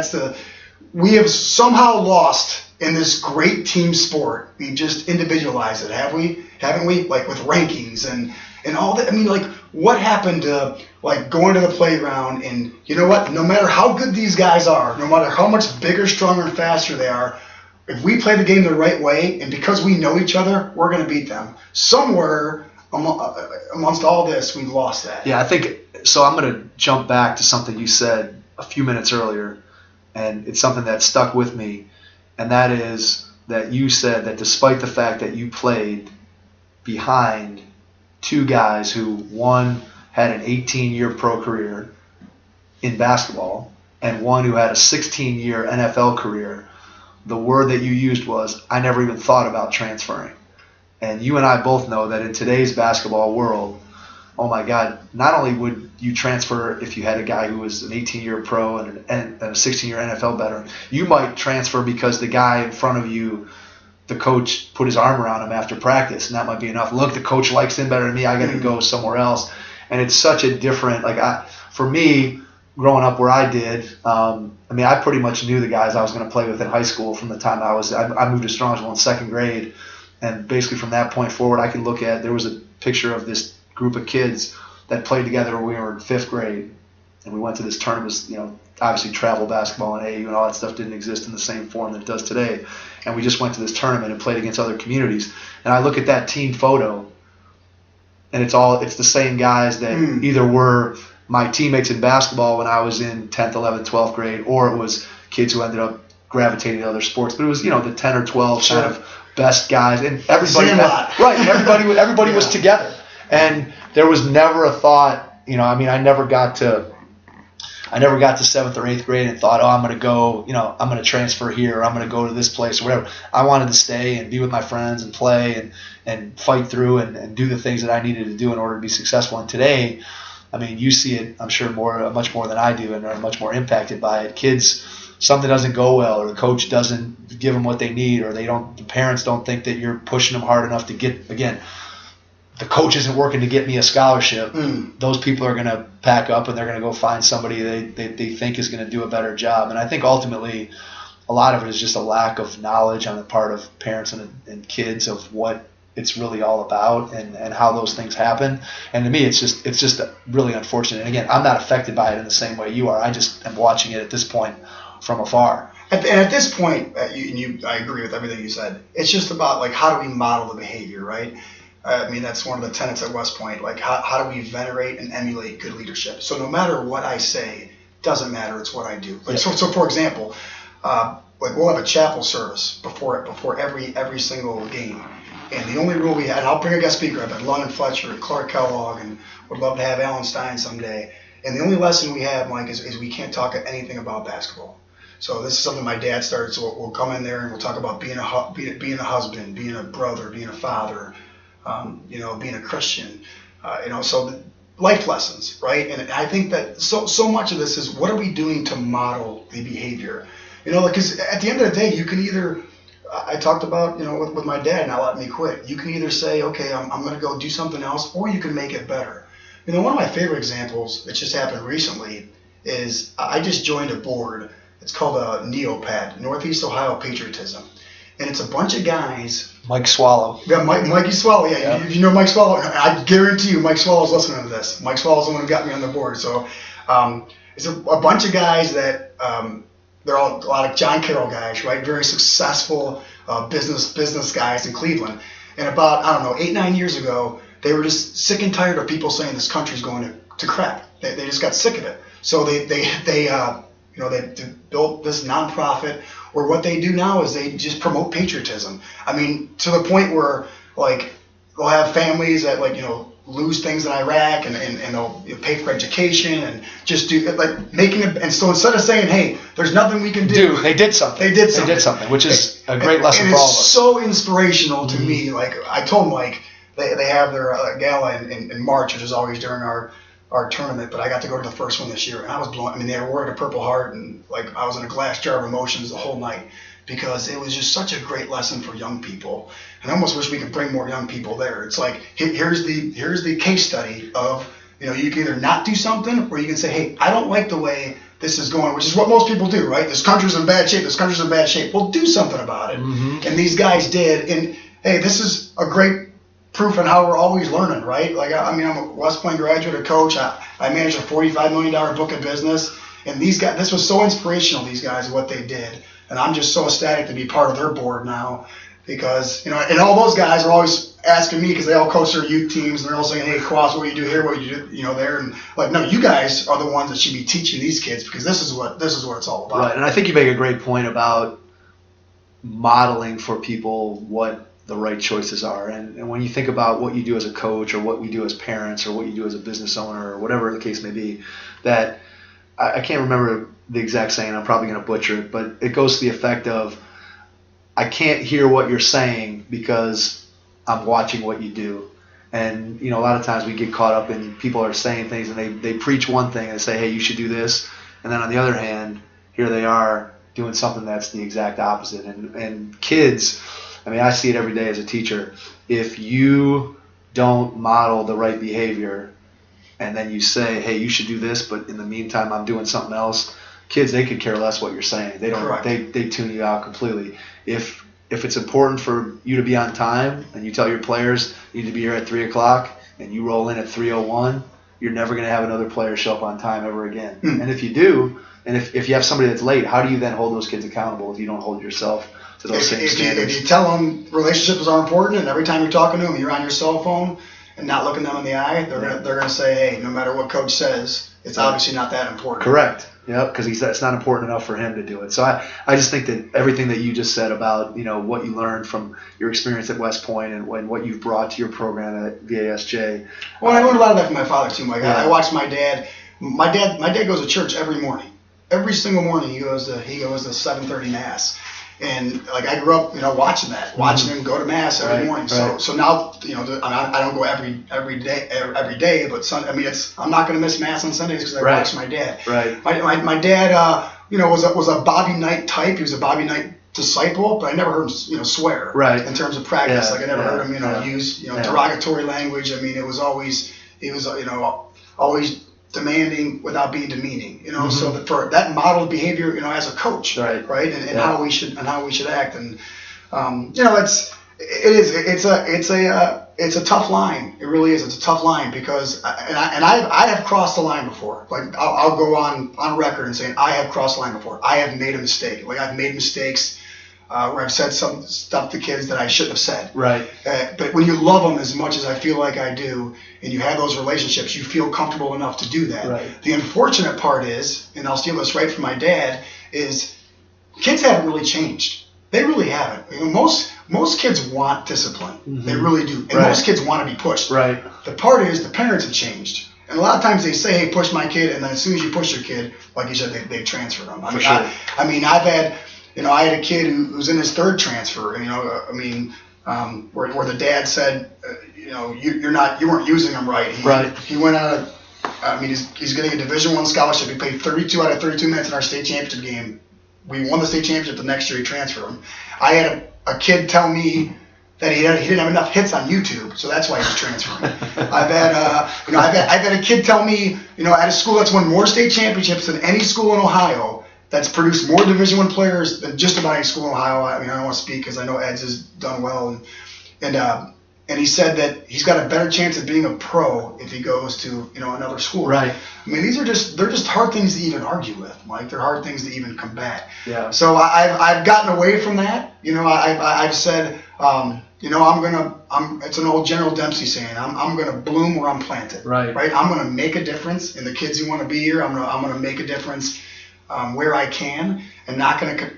we have somehow lost in this great team sport. We just individualized it, haven't we? Like with rankings and all that. I mean, like, what happened to going to the playground and no matter how good these guys are, no matter how much bigger, stronger, and faster they are, if we play the game the right way and because we know each other, we're going to beat them. Somewhere amongst all this, we've lost that. Yeah, I think so. I'm going to jump back to something you said a few minutes earlier, and it's something that stuck with me, and that is that you said that despite the fact that you played behind 2 guys who, one had an 18-year pro career in basketball and one who had a 16-year NFL career, the word that you used was, I never even thought about transferring. And you and I both know that in today's basketball world, oh my God, not only would you transfer if you had a guy who was an 18-year pro and a 16-year NFL veteran, you might transfer because the guy in front of you, the coach put his arm around him after practice, and that might be enough. Look, the coach likes him better than me. I got to go somewhere else. And it's such a different, for me, growing up where I did, I pretty much knew the guys I was going to play with in high school from the time I moved to Strongsville in 2nd grade. And basically from that point forward, I can look at, there was a picture of this group of kids that played together when we were in 5th grade. And we went to this tournament, obviously travel basketball and AAU and all that stuff didn't exist in the same form that it does today. And we just went to this tournament and played against other communities. And I look at that team photo, and it's the same guys that either were my teammates in basketball when I was in 10th, 11th, 12th grade, or it was kids who ended up gravitating to other sports. But it was, the 10 or 12 kind of best guys. And everybody was together. And there was never a thought, I never got to 7th or 8th grade and thought, I'm going to go, I'm going to transfer here, or I'm going to go to this place or whatever. I wanted to stay and be with my friends and play and fight through and do the things that I needed to do in order to be successful. And today, you see it, I'm sure, much more than I do, and are much more impacted by it. Kids, something doesn't go well, or the coach doesn't give them what they need, or the parents don't think that you're pushing them hard enough to get, again, the coach isn't working to get me a scholarship. Those people are going to pack up and they're going to go find somebody they think is going to do a better job. And I think ultimately a lot of it is just a lack of knowledge on the part of parents and kids of what it's really all about and how those things happen. And to me, it's just really unfortunate. And again, I'm not affected by it in the same way you are. I just am watching it at this point from afar. And at this point, I agree with everything you said. It's just about how do we model the behavior, right? That's one of the tenets at West Point. How do we venerate and emulate good leadership? So no matter what I say, doesn't matter. It's what I do. So for example, we'll have a chapel service before every single game, and the only rule we had, and I'll bring a guest speaker. I've had London Fletcher and Clark Kellogg, and would love to have Alan Stein someday. And the only lesson we have, Mike, is we can't talk anything about basketball. So this is something my dad started. So we'll come in there and we'll talk about being a husband, being a brother, being a father. Being a Christian, so life lessons, right? And I think that so much of this is what are we doing to model the behavior? Because at the end of the day, you can either, I talked about, with my dad not letting me quit. You can either say, okay, I'm going to go do something else, or you can make it better. One of my favorite examples that just happened recently is I just joined a board. It's called a NEOPAT, Northeast Ohio Patriotism. And it's a bunch of guys. Mike Swallow. Yeah, Mikey Swallow. Yeah, if you know Mike Swallow, I guarantee you Mike Swallow's listening to this. Mike Swallow's the one who got me on the board. So it's a bunch of guys that they're all a lot of John Carroll guys, right? Very successful business guys in Cleveland. And about, I don't know, 8-9 years ago, they were just sick and tired of people saying this country's going to crap. They just got sick of it. So they built this nonprofit where what they do now is they just promote patriotism. I mean, to the point where like they'll have families that lose things in Iraq and they'll pay for education and just do like making it. And so instead of saying, hey, there's nothing we can do, they did something. They did something, which is a great lesson for all of us. It's so inspirational to me. Like I told Mike, they have their gala in March, which is always during our tournament, but I got to go to the first one this year, and I was blown. I mean, they were wearing a Purple Heart, and like I was in a glass jar of emotions the whole night because it was just such a great lesson for young people. And I almost wish we could bring more young people there. It's like here's the case study of you can either not do something or you can say, hey, I don't like the way this is going, which is what most people do, right? This country's in bad shape. This country's in bad shape. Well, do something about it. Mm-hmm. And these guys did. And hey, this is a great proof on how we're always learning, right? Like, I mean, I'm a West Point graduate, a coach. I managed a $45 million book of business. And these guys, this was so inspirational, these guys, what they did. And I'm just so ecstatic to be part of their board now because, and all those guys are always asking me because they all coach their youth teams and they're all saying, hey, Kwas, what do you do here? What do you do, there? And like, no, you guys are the ones that should be teaching these kids because this is what it's all about. Right. And I think you make a great point about modeling for people what the right choices are. And when you think about what you do as a coach or what we do as parents or what you do as a business owner or whatever the case may be, that I can't remember the exact saying, I'm probably going to butcher it, but it goes to the effect of, I can't hear what you're saying because I'm watching what you do. And, a lot of times we get caught up in people are saying things and they preach one thing and say, hey, you should do this. And then on the other hand, here they are doing something that's the exact opposite. And kids, I mean, I see it every day as a teacher. If you don't model the right behavior and then you say, hey, you should do this, but in the meantime, I'm doing something else, kids, they could care less what you're saying. They don't. Correct. They tune you out completely. If it's important for you to be on time and you tell your players you need to be here at 3 o'clock and you roll in at 3:01, you're never going to have another player show up on time ever again. Mm. And if you do, and if you have somebody that's late, how do you then hold those kids accountable if you don't hold yourself to those same standards? If you tell them relationships are important and every time you're talking to them, you're on your cell phone and not looking them in the eye, they're gonna say, hey, no matter what coach says, it's obviously not that important. Correct. Yep, because it's not important enough for him to do it. So I just think that everything that you just said about what you learned from your experience at West Point and what you've brought to your program at VASJ. Well, I learned a lot of that from my father too, Mike. Yeah. I watched my dad. My dad goes to church every morning. Every single morning he goes to 7:30 mass. And like I grew up, watching him go to mass every morning. Right. So now, I don't go every day, but I'm not going to miss mass on Sundays because I watch my dad. Right. My dad, was a Bobby Knight type. He was a Bobby Knight disciple, but I never heard him, swear. Right. In terms of practice, Yeah. like I never heard him, use, derogatory language. I mean, it was always, always demanding without being demeaning, so that for that modeled behavior, as a coach, right, and how we should act, and it's a tough line. It really is. It's a tough line because I have crossed the line before. Like I'll go on record and say I have crossed the line before. I have made a mistake. Like I've made mistakes where I've said some stuff to kids that I shouldn't have said. Right. But when you love them as much as I feel like I do, and you have those relationships, you feel comfortable enough to do that. Right. The unfortunate part is, and I'll steal this right from my dad, is kids haven't really changed. They really haven't. Most kids want discipline. Mm-hmm. They really do. And most kids want to be pushed. Right. The part is the parents have changed. And a lot of times they say, hey, push my kid, and then as soon as you push your kid, like you said, they transfer them. For sure. I've had... I had a kid who's in his third transfer. Where the dad said, you weren't using him right. He went out of, he's getting a Division I scholarship. He played 32 out of 32 minutes in our state championship game. We won the state championship the next year. He transferred him. I had a kid tell me that he didn't have enough hits on YouTube, so that's why he was transferring. I've had a kid tell me, at a school that's won more state championships than any school in Ohio, that's produced more Division I players than just about any school in Ohio. I don't want to speak because I know Ed's has done well, and And he said that he's got a better chance of being a pro if he goes to, another school. Right. I mean, they're just hard things to even argue with, Mike. They're hard things to even combat. Yeah. So I've gotten away from that. I've said, it's an old General Dempsey saying, I'm gonna bloom where I'm planted. Right. Right. I'm gonna make a difference in the kids who want to be here. I'm gonna make a difference where I can, and not gonna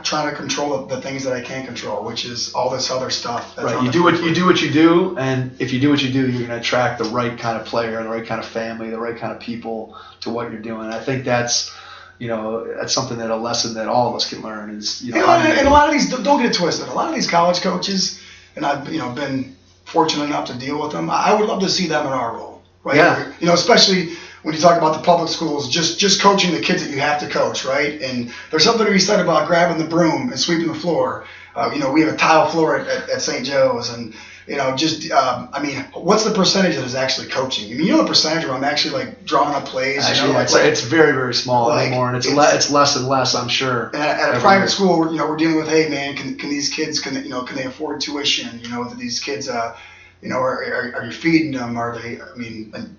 trying to control the things that I can't control, which is all this other stuff. That's right. You do what you do, and if you do what you do, you're going to attract the right kind of player, the right kind of family, the right kind of people to what you're doing. And I think that's something a lesson that all of us can learn is, and a lot of these, don't get it twisted. A lot of these college coaches, and I've been fortunate enough to deal with them. I would love to see them in our role, right? Yeah. Especially when you talk about the public schools, just coaching the kids that you have to coach, right? And there's something to be said about grabbing the broom and sweeping the floor. We have a tile floor at St. Joe's, and what's the percentage that is actually coaching? The percentage where I'm actually drawing up plays. Actually, it's very, very small anymore, and it's less and less, I'm sure. And at a private school, we're dealing with, hey man, can these kids can they afford tuition? These kids. Are you feeding them? Are they?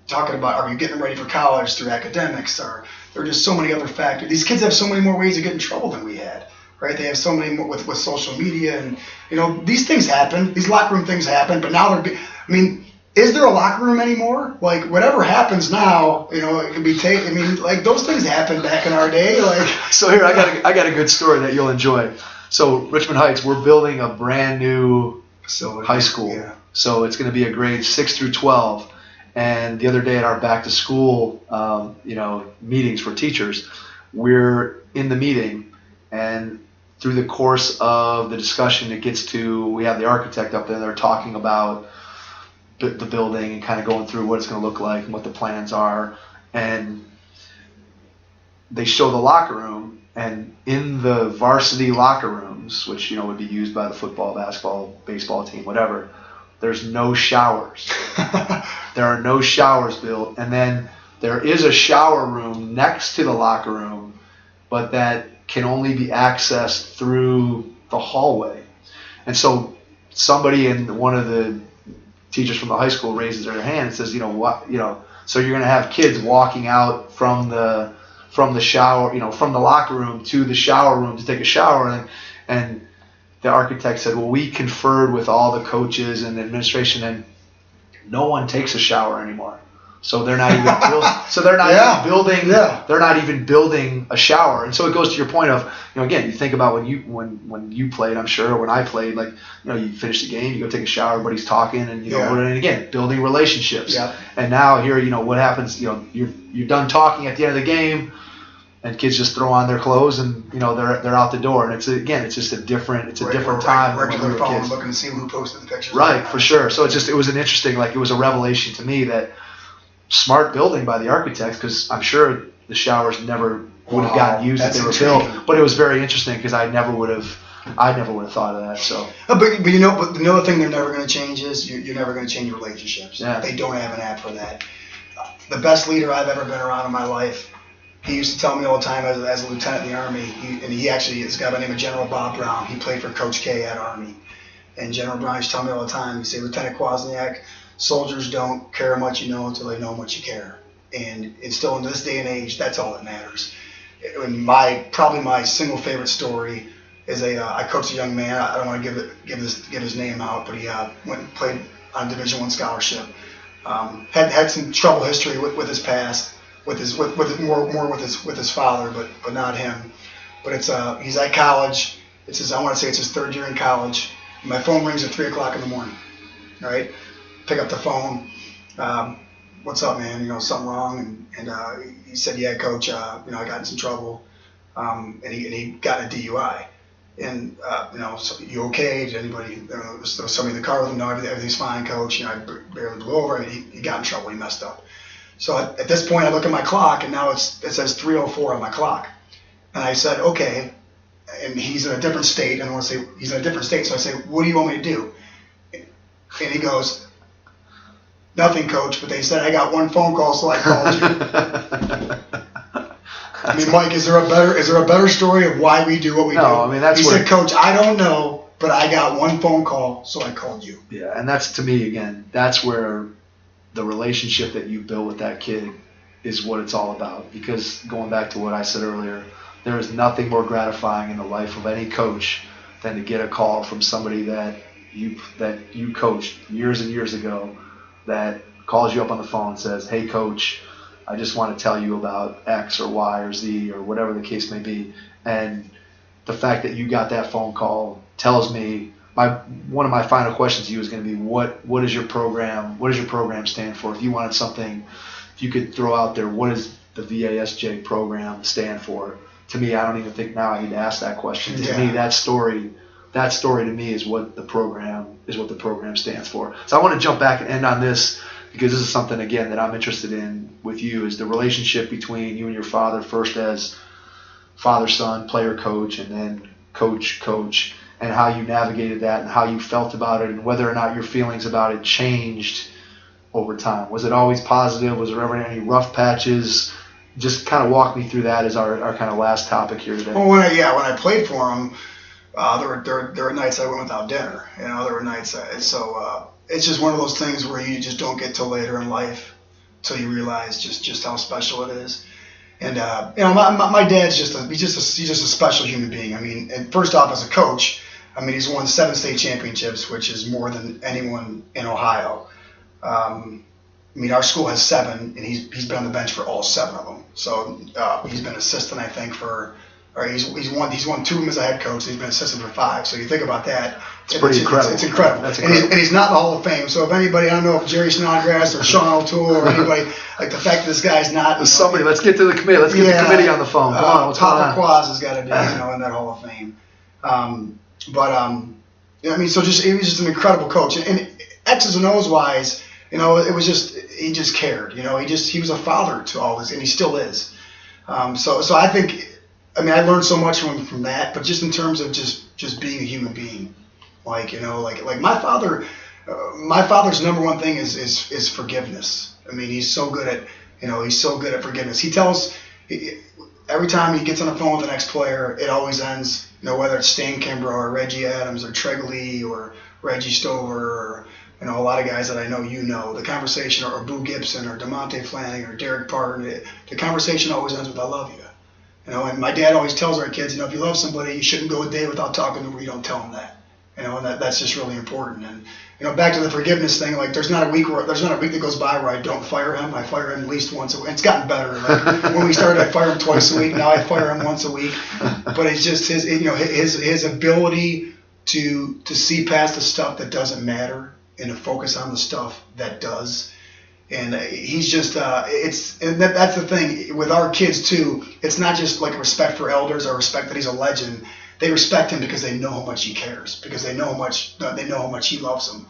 Talking about, are you getting them ready for college through academics? Or there are just so many other factors. These kids have so many more ways to get in trouble than we had, right? They have so many more with social media, and these things happen. These locker room things happen, but now is there a locker room anymore? Whatever happens now, it can be taken. Those things happened back in our day. So here, I got a good story that you'll enjoy. So Richmond Heights, we're building a brand new facility, high school. Yeah. So it's going to be a grade 6 through 12. And the other day at our back to school, meetings for teachers, we're in the meeting, and through the course of the discussion, we have the architect up there. They're talking about the building and kind of going through what it's going to look like and what the plans are. And they show the locker room, and in the varsity locker rooms, which would be used by the football, basketball, baseball team, whatever. There's no showers. There are no showers built. And then there is a shower room next to the locker room, but that can only be accessed through the hallway. And so somebody in one of the teachers from the high school raises their hand and says, so you're going to have kids walking out from the shower, from the locker room to the shower room to take a shower. And the architect said, well, we conferred with all the coaches and administration, and no one takes a shower anymore. So they're not even even building. Yeah. They're not even building a shower. And so it goes to your point of, again, you think about when you played, I'm sure, or when I played, you finish the game, you go take a shower, everybody's talking, and and again, building relationships. Yeah. And now here, what happens? You're done talking at the end of the game. And kids just throw on their clothes and they're out the door, and it's just a different time. Right to their phone, looking to see who posted the pictures. Right, for sure. So it was an interesting, it was a revelation to me that smart building by the architects, because I'm sure the showers never would have gotten used if they were built. But it was very interesting because I never would have thought of that. So. But another thing they're never going to change is you're never going to change relationships. Yeah. They don't have an app for that. The best leader I've ever been around in my life. He used to tell me all the time as a lieutenant in the Army, he actually is a guy by the name of General Bob Brown. He played for Coach K at Army. And General Brown used to tell me all the time, he'd say, Lieutenant Kwasniak, soldiers don't care how much you know until they know how much you care. And it's still in this day and age, that's all that matters. And probably my single favorite story is I coached a young man. I don't want to give his name out, but he went and played on Division I scholarship. Had some trouble history with his past. With his father, but not him. But he's at college. I want to say it's his third year in college. My phone rings at 3:00 in the morning. Right, pick up the phone. What's up, man? Something wrong? And he said, yeah, coach. I got in some trouble. And he got a DUI. And so you okay? Did anybody? Was somebody in the car with him? No, everything's fine, coach. I barely blew over. And he got in trouble. He messed up. So at this point, I look at my clock, and now it says 3:04 on my clock. And I said, okay. And he's in a different state. And I want to say he's in a different state. So I say, what do you want me to do? And he goes, nothing, coach. But they said I got one phone call, so I called you. Mike, is there a better story of why we do what we do? No, that's he said, coach, I don't know, but I got one phone call, so I called you. Yeah, and that's, to me, again, that's where the relationship that you build with that kid is what it's all about. Because going back to what I said earlier, there is nothing more gratifying in the life of any coach than to get a call from somebody that you coached years and years ago that calls you up on the phone and says, "Hey, coach, I just want to tell you about X or Y or Z or whatever the case may be." And the fact that you got that phone call tells me one of my final questions to you is going to be, what is your program? What does your program stand for? If you wanted something, if you could throw out there, what does the VASJ program stand for? To me, I don't even think now I need to ask that question. To me, that story to me is what the program stands for. So I want to jump back and end on this, because this is something, again, that I'm interested in with you, is the relationship between you and your father, first as father-son, player-coach, and then coach, and how you navigated that and how you felt about it, and whether or not your feelings about it changed over time. Was it always positive? Was there ever any rough patches? Just kind of walk me through that as our kind of last topic here today. Well, when I played for him, there were nights I went without dinner. There were nights. It's just one of those things where you just don't get till later in life till you realize just how special it is. And my dad's just a special human being. I mean, and first off, as a coach, I mean, he's won 7 state championships, which is more than anyone in Ohio. I mean, our school has 7, and he's been on the bench for all 7 of them. So he's been assistant, I think, he's won 2 of them as a head coach. He's been assistant for 5. So you think about that. It's pretty incredible. It's incredible. That's incredible. And he's not in the Hall of Fame. So if anybody, I don't know if Jerry Snodgrass or Sean O'Toole or anybody, like the fact that this guy's not. Let's get to the committee. Let's get the committee on the phone. Come on, what's going on? Papa Quaz has got to be, in that Hall of Fame. I mean, so he was just an incredible coach. And X's and O's wise, it was just, he just cared. He was a father to all this, and he still is. So I think, I mean, I learned so much from that, but just in terms of just being a human being, like my father's number one thing is forgiveness. I mean, he's so good at forgiveness. He tells, every time he gets on the phone with the next player, it always ends, whether it's Stan Kimbrough or Reggie Adams or Treg Lee or Reggie Stover or, a lot of guys that I know, the conversation, or Boo Gibson or DeMonte Flanagan or Derek Parton, the conversation always ends with, "I love you." And my dad always tells our kids, if you love somebody, you shouldn't go a day without talking to them where you don't tell them that. And that's just really important. And back to the forgiveness thing, like there's not a week that goes by where I don't fire him. I fire him at least once a week. It's gotten better. Like when we started, I fire him twice a week. Now I fire him once a week. But it's just his ability to see past the stuff that doesn't matter and to focus on the stuff that does. And he's just that's the thing with our kids too. It's not just like respect for elders or respect that he's a legend. They respect him because they know how much he cares, because they know how much he loves them.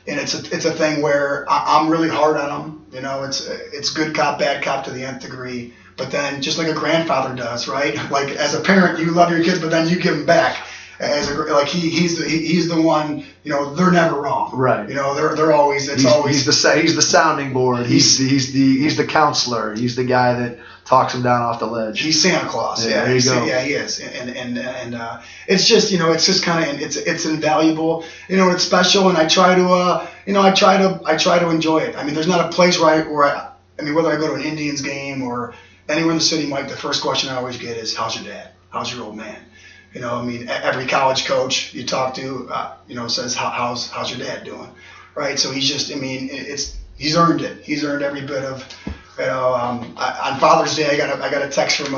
And it's a thing where I'm really hard on him. It's good cop, bad cop to the nth degree. But then just like a grandfather does, right? Like as a parent, you love your kids, but then you give them back. He's the one. They're never wrong. Right. They're always. He's the sounding board. He's the counselor. He's the guy that talks him down off the ledge. He's Santa Claus. Yeah, there you go. Yeah, he is. And it's just it's just kind of it's invaluable. It's special, and I try to enjoy it. I mean, there's not a place where I mean, whether I go to an Indians game or anywhere in the city, Mike, the first question I always get is, "How's your dad? How's your old man?" I mean, every college coach you talk to, says, how's your dad doing, right? So he's just, I mean, he's earned it. He's earned every bit of, on Father's Day, I got a text from,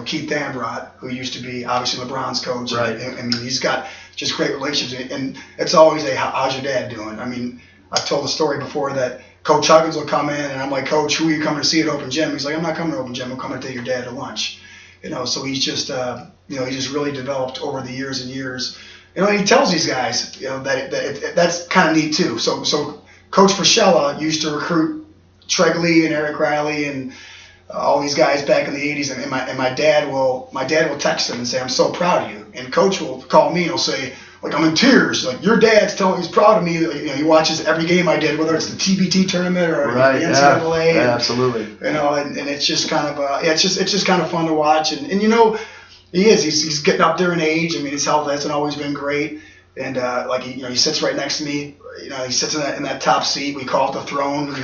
Keith Ambrot, who used to be obviously LeBron's coach. Right. I mean, he's got just great relationships, and it's always how's your dad doing? I mean, I've told the story before that Coach Huggins will come in, and I'm like, "Coach, who are you coming to see at Open Gym?" He's like, "I'm not coming to Open Gym. I'm coming to take your dad to lunch." So he's just, he just really developed over the years and years. And he tells these guys, that's kind of neat too. So Coach Frischella used to recruit Treg Lee and Eric Riley and all these guys back in the 80s. And my dad will text him and say, "I'm so proud of you." And Coach will call me and he'll say, like, "I'm in tears. Like, your dad's he's proud of me." He watches every game I did, whether it's the TBT tournament or the NCAA. Yeah, absolutely. And it's just kind of it's just kind of fun to watch. And he's getting up there in age. I mean, his health hasn't always been great. And like he sits right next to me. He sits in that top seat. We call it the throne.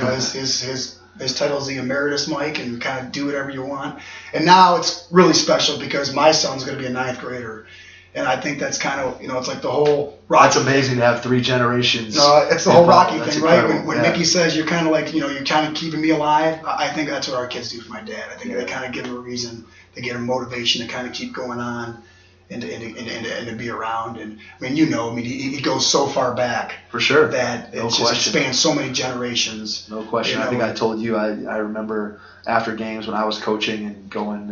His title is the Emeritus Mike, and you kind of do whatever you want. And now it's really special because my son's going to be a 9th grader. And I think that's kind of, it's like the whole Rocky. That's amazing to have 3 generations. No, it's the whole Rocky thing, incredible. right? When Mickey says you're kind of like, you're kind of keeping me alive, I think that's what our kids do for my dad. I think they kind of give him a reason, they give him motivation to kind of keep going on and to be around. And I mean, he goes so far back. For sure. That it just spans so many generations. No question. I think I told you, I remember after games when I was coaching and going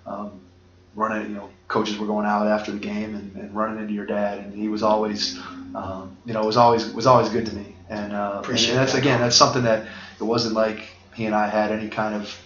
and running, coaches were going out after the game and running into your dad, and he was always, was always good to me. And that's something that it wasn't like he and I had any kind of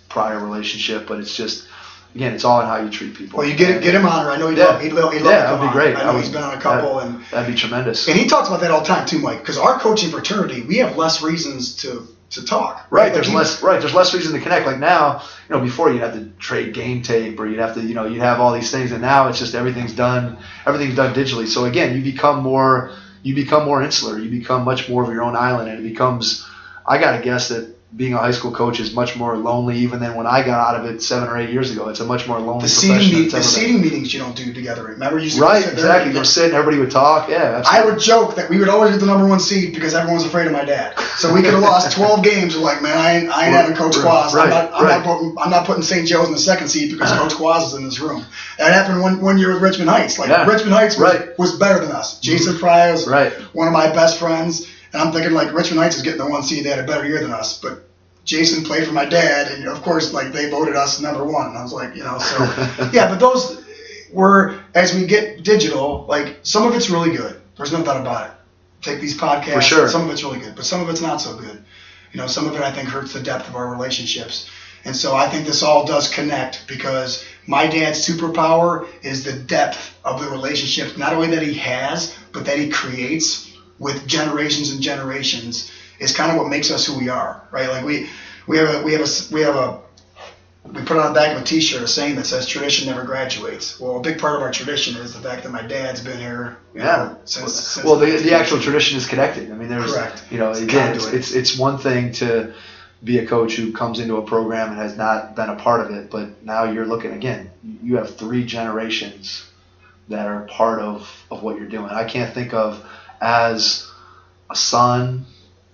prior relationship, but it's just, again, it's all in how you treat people. Well, you get him on her. I know he'd love to come on. That'd be great. I know he's been on a couple, and that'd be tremendous. And he talks about that all the time too, Mike, because our coaching fraternity, we have less reasons to talk. Right. There's less reason to connect. Like now, before you'd have to trade game tape, or you'd have to, you'd have all these things, and now it's just everything's done digitally. So again, you become more insular. You become much more of your own island, and it becomes, I gotta guess that being a high school coach is much more lonely even than when I got out of it 7 or 8 years ago. It's a much more lonely profession. The seating meetings you don't do together. Remember, you exactly. You're sitting, everybody would talk. Yeah, absolutely. I would joke that we would always get the number 1 seed because everyone was afraid of my dad. So we could have lost 12 games. We're like, man, I ain't having Coach Quas. I'm not putting St. Joe's in the 2nd seed because Coach Quas is in this room. That happened one year with Richmond Heights. Richmond Heights was better than us. Jason Fry was one of my best friends, and I'm thinking like Richmond Heights is getting the 1 seed. They had a better year than us, but Jason played for my dad, and of course, like they voted us number 1. And I was like, so yeah. But those were, as we get digital, like some of it's really good. There's no doubt about it. Take these podcasts. For sure. Some of it's really good, but some of it's not so good. Some of it I think hurts the depth of our relationships. And so I think this all does connect because my dad's superpower is the depth of the relationships, not only that he has, but that he creates with generations and generations. Is kind of what makes us who we are, right? Like we put on the back of a T-shirt a saying that says "Tradition never graduates." Well, a big part of our tradition is the fact that my dad's been here. Since the actual tradition is connected. I mean, there's correct. Again, it's one thing to be a coach who comes into a program and has not been a part of it, but now you're looking again. You have 3 generations that are part of what you're doing. I can't think of as a son.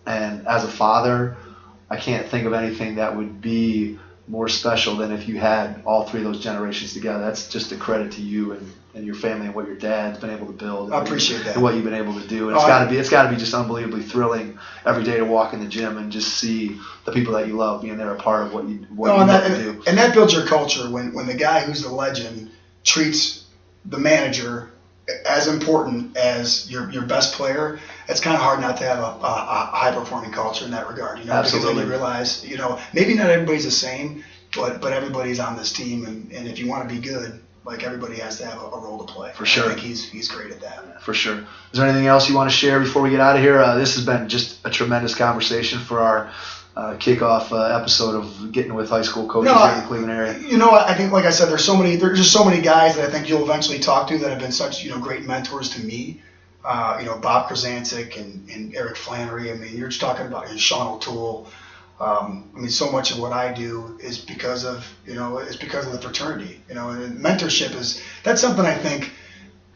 And as a father, I can't think of anything that would be more special than if you had all 3 of those generations together. That's just a credit to you and your family and what your dad's been able to build. I appreciate that. And what you've been able to do. And it's got to be just unbelievably thrilling every day to walk in the gym and just see the people that you love being there a part of what you do. And that builds your culture when the guy who's the legend treats the manager as important as your best player. It's kind of hard not to have a high performing culture in that regard, Absolutely. Because then you realize, maybe not everybody's the same, but everybody's on this team, and if you want to be good, like everybody has to have a role to play. For sure. I think he's great at that. For sure. Is there anything else you want to share before we get out of here? This has been just a tremendous conversation for our kickoff episode of Getting with High School Coaches here in the Cleveland area. I think, like I said, there's just so many guys that I think you'll eventually talk to that have been such great mentors to me. Bob Krasancic and Eric Flannery. I mean, you're just talking about Sean O'Toole. So much of what I do is because of the fraternity. And mentorship that's something I think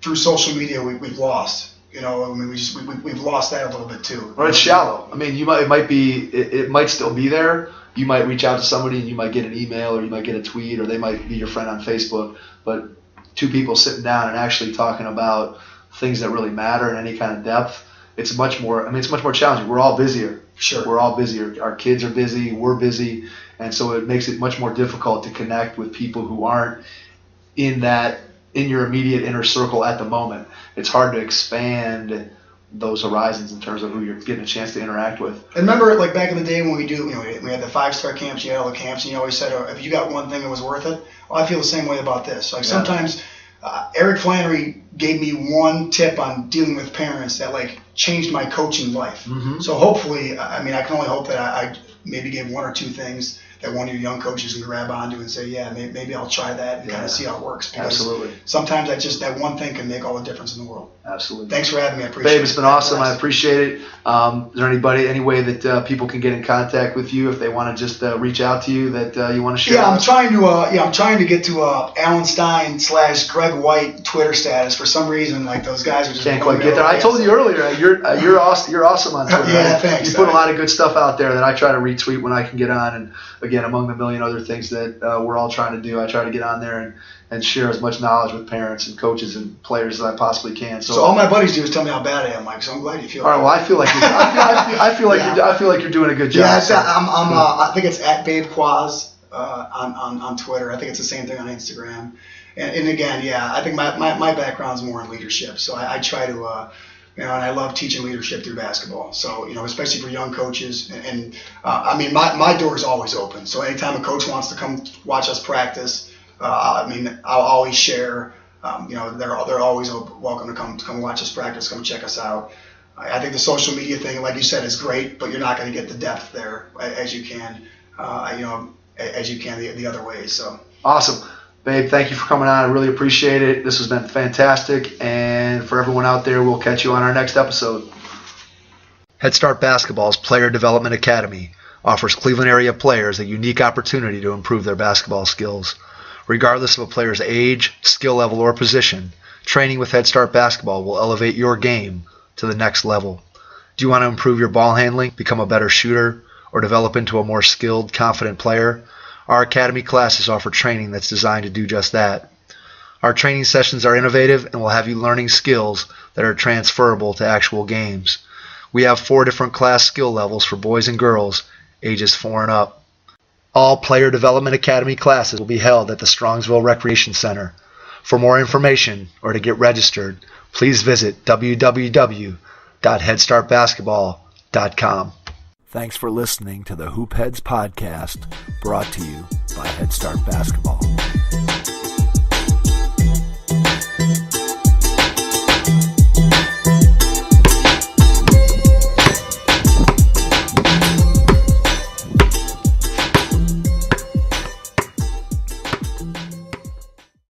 through social media we've lost. We've lost that a little bit too. Well, it's shallow. I mean, it might still be there. You might reach out to somebody and you might get an email or you might get a tweet or they might be your friend on Facebook. But 2 people sitting down and actually talking about things that really matter in any kind of depth, it's much more challenging. We're all busier. Sure. We're all busier. Our kids are busy. We're busy. And so it makes it much more difficult to connect with people who aren't in your immediate inner circle at the moment. It's hard to expand those horizons in terms of who you're getting a chance to interact with. And remember, like back in the day when we had the 5-star camps, you had all the camps, and you always said, if you got one thing that was worth it, well, I feel the same way about this. Like sometimes Eric Flannery gave me one tip on dealing with parents that changed my coaching life. Mm-hmm. So hopefully, I can only hope that I maybe gave 1 or 2 things that one of your young coaches can grab onto and say, yeah, maybe I'll try that and kind of see how it works. Because Absolutely. sometimes that one thing can make all the difference in the world. Absolutely. Thanks for having me. I appreciate it. Babe, it's been awesome. I appreciate it. Is there any way that people can get in contact with you if they want to just reach out to you that you want to share? Yeah, I'm trying to get to Alan Stein / Greg White Twitter status. For some reason, like those guys are just can't quite get there. I told you earlier, you're awesome on Twitter. Yeah, thanks. You put a lot of good stuff out there that I try to retweet when I can get on. And again, among the million other things that we're all trying to do, I try to get on there and share as much knowledge with parents and coaches and players as I possibly can. So all my buddies do is tell me how bad I am, Mike. So I'm glad you feel. All right. Well, I feel like I feel like you're doing a good job. Yeah, I think it's at Babe Kwaz on Twitter. I think it's the same thing on Instagram. And again, yeah, I think my background is more in leadership. So I try to. And I love teaching leadership through basketball. So, especially for young coaches. And my door is always open. So anytime a coach wants to come watch us practice, I'll always share. They're always welcome to come watch us practice, come check us out. I think the social media thing, like you said, is great, but you're not going to get the depth there as you can, the other ways. So awesome. Babe, thank you for coming on. I really appreciate it. This has been fantastic. And for everyone out there, we'll catch you on our next episode. Head Start Basketball's Player Development Academy offers Cleveland area players a unique opportunity to improve their basketball skills. Regardless of a player's age, skill level, or position, training with Head Start Basketball will elevate your game to the next level. Do you want to improve your ball handling, become a better shooter, or develop into a more skilled, confident player? Our Academy classes offer training that's designed to do just that. Our training sessions are innovative and will have you learning skills that are transferable to actual games. We have 4 different class skill levels for boys and girls, ages 4 and up. All Player Development Academy classes will be held at the Strongsville Recreation Center. For more information or to get registered, please visit www.headstartbasketball.com. Thanks for listening to the Hoop Heads podcast, brought to you by Head Start Basketball.